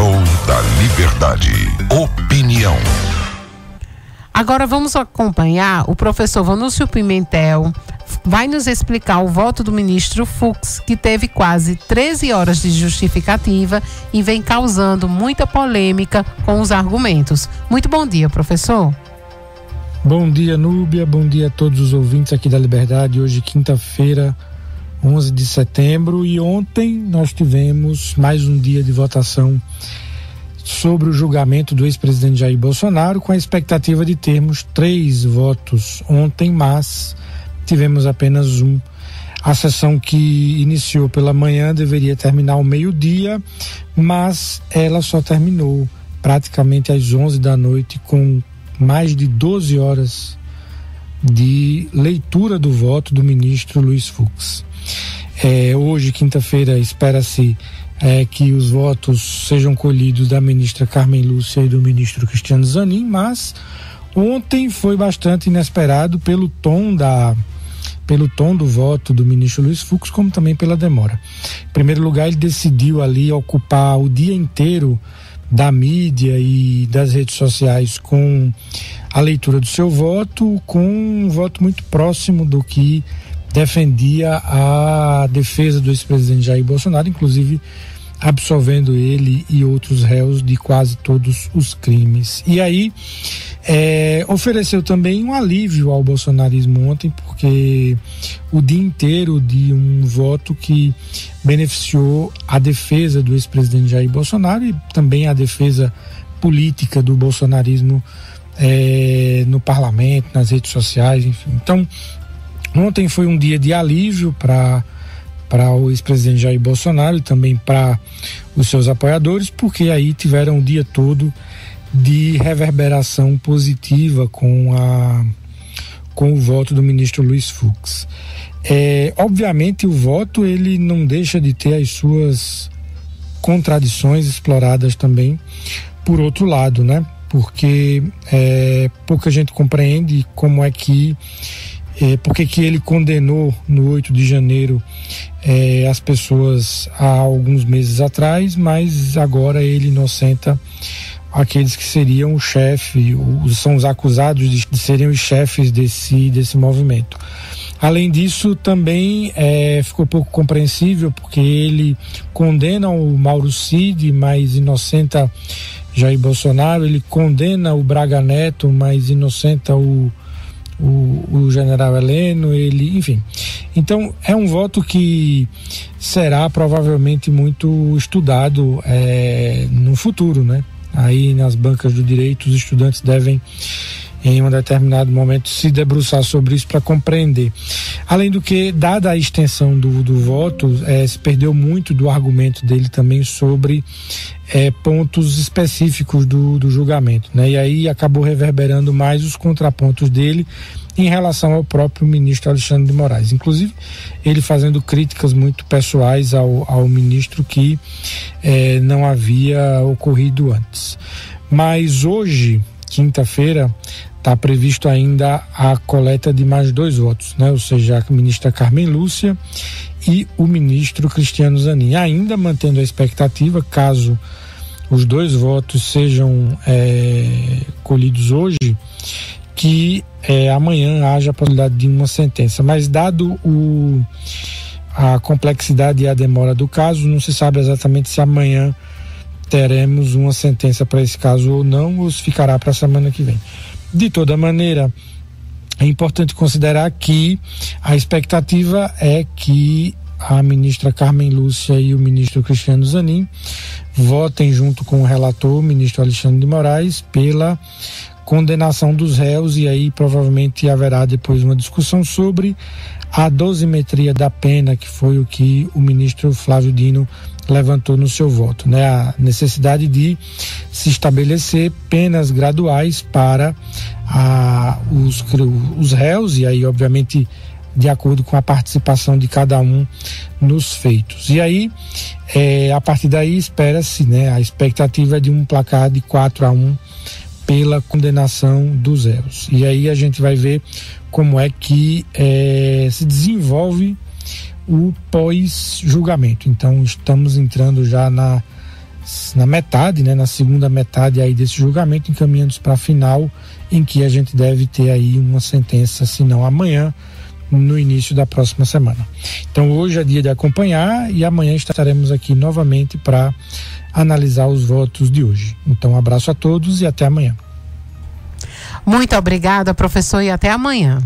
Show da Liberdade. Opinião. Agora vamos acompanhar o professor Vanúcio Pimentel. Vai nos explicar o voto do ministro Fux, que teve quase 13 horas de justificativa e vem causando muita polêmica com os argumentos. Muito bom dia, professor. Bom dia, Núbia. Bom dia a todos os ouvintes aqui da Liberdade. Hoje, quinta-feira, 11 de setembro. E ontem nós tivemos mais um dia de votação sobre o julgamento do ex-presidente Jair Bolsonaro, com a expectativa de termos 3 votos ontem, mas tivemos apenas um. A sessão que iniciou pela manhã deveria terminar ao meio-dia, mas ela só terminou praticamente às 11 da noite, com mais de 12 horas de leitura do voto do ministro Luiz Fux. Hoje, quinta-feira, espera-se que os votos sejam colhidos da ministra Carmen Lúcia e do ministro Cristiano Zanin, mas ontem foi bastante inesperado pelo tom do voto do ministro Luiz Fux, como também pela demora. Em primeiro lugar, ele decidiu ali ocupar o dia inteiro da mídia e das redes sociais com a leitura do seu voto, com um voto muito próximo do que defendia a defesa do ex-presidente Jair Bolsonaro, inclusive absolvendo ele e outros réus de quase todos os crimes. E aí ofereceu também um alívio ao bolsonarismo ontem, porque o dia inteiro de um voto que beneficiou a defesa do ex-presidente Jair Bolsonaro e também a defesa política do bolsonarismo no parlamento, nas redes sociais, enfim. Então, ontem foi um dia de alívio para o ex-presidente Jair Bolsonaro e também para os seus apoiadores, porque aí tiveram o dia todo de reverberação positiva com o voto do ministro Luiz Fux. Obviamente o voto ele não deixa de ter as suas contradições exploradas também por outro lado, né? Porque pouca gente compreende como é que porque que ele condenou no 8 de janeiro as pessoas há alguns meses atrás, mas agora ele inocenta aqueles que seriam o chefe, são os acusados de serem os chefes desse movimento. Além disso, também ficou pouco compreensível, porque ele condena o Mauro Cid, mas inocenta Jair Bolsonaro, ele condena o Braga Neto, mas inocenta o general Heleno, enfim. Então é um voto que será provavelmente muito estudado no futuro, né? Aí nas bancas do direito os estudantes devem em um determinado momento se debruçar sobre isso para compreender. Além do que, dada a extensão do voto, se perdeu muito do argumento dele também sobre pontos específicos do julgamento, né? E aí acabou reverberando mais os contrapontos dele em relação ao próprio ministro Alexandre de Moraes, inclusive ele fazendo críticas muito pessoais ao ministro que não havia ocorrido antes. Mas hoje, quinta-feira, está previsto ainda a coleta de mais 2 votos, né? Ou seja, a ministra Carmen Lúcia e o ministro Cristiano Zanin, ainda mantendo a expectativa, caso os 2 votos sejam colhidos hoje, que amanhã haja a possibilidade de uma sentença. Mas dado a complexidade e a demora do caso, não se sabe exatamente se amanhã teremos uma sentença para esse caso ou não, ou se ficará para a semana que vem. De toda maneira, é importante considerar que a expectativa é que a ministra Carmen Lúcia e o ministro Cristiano Zanin votem junto com o relator, o ministro Alexandre de Moraes, pela condenação dos réus, e aí provavelmente haverá depois uma discussão sobre a dosimetria da pena, que foi o que o ministro Flávio Dino levantou no seu voto, né? A necessidade de se estabelecer penas graduais para os réus, e aí obviamente de acordo com a participação de cada um nos feitos. E aí a partir daí espera-se, né, a expectativa é de um placar de 4-1 pela condenação dos réus. E aí a gente vai ver como é que se desenvolve o pós-julgamento. Então estamos entrando já na metade, né, na segunda metade aí desse julgamento, encaminhando para a final, em que a gente deve ter aí uma sentença, se não amanhã, no início da próxima semana. Então hoje é dia de acompanhar e amanhã estaremos aqui novamente para analisar os votos de hoje. Então um abraço a todos e até amanhã. Muito obrigada, professor, e até amanhã.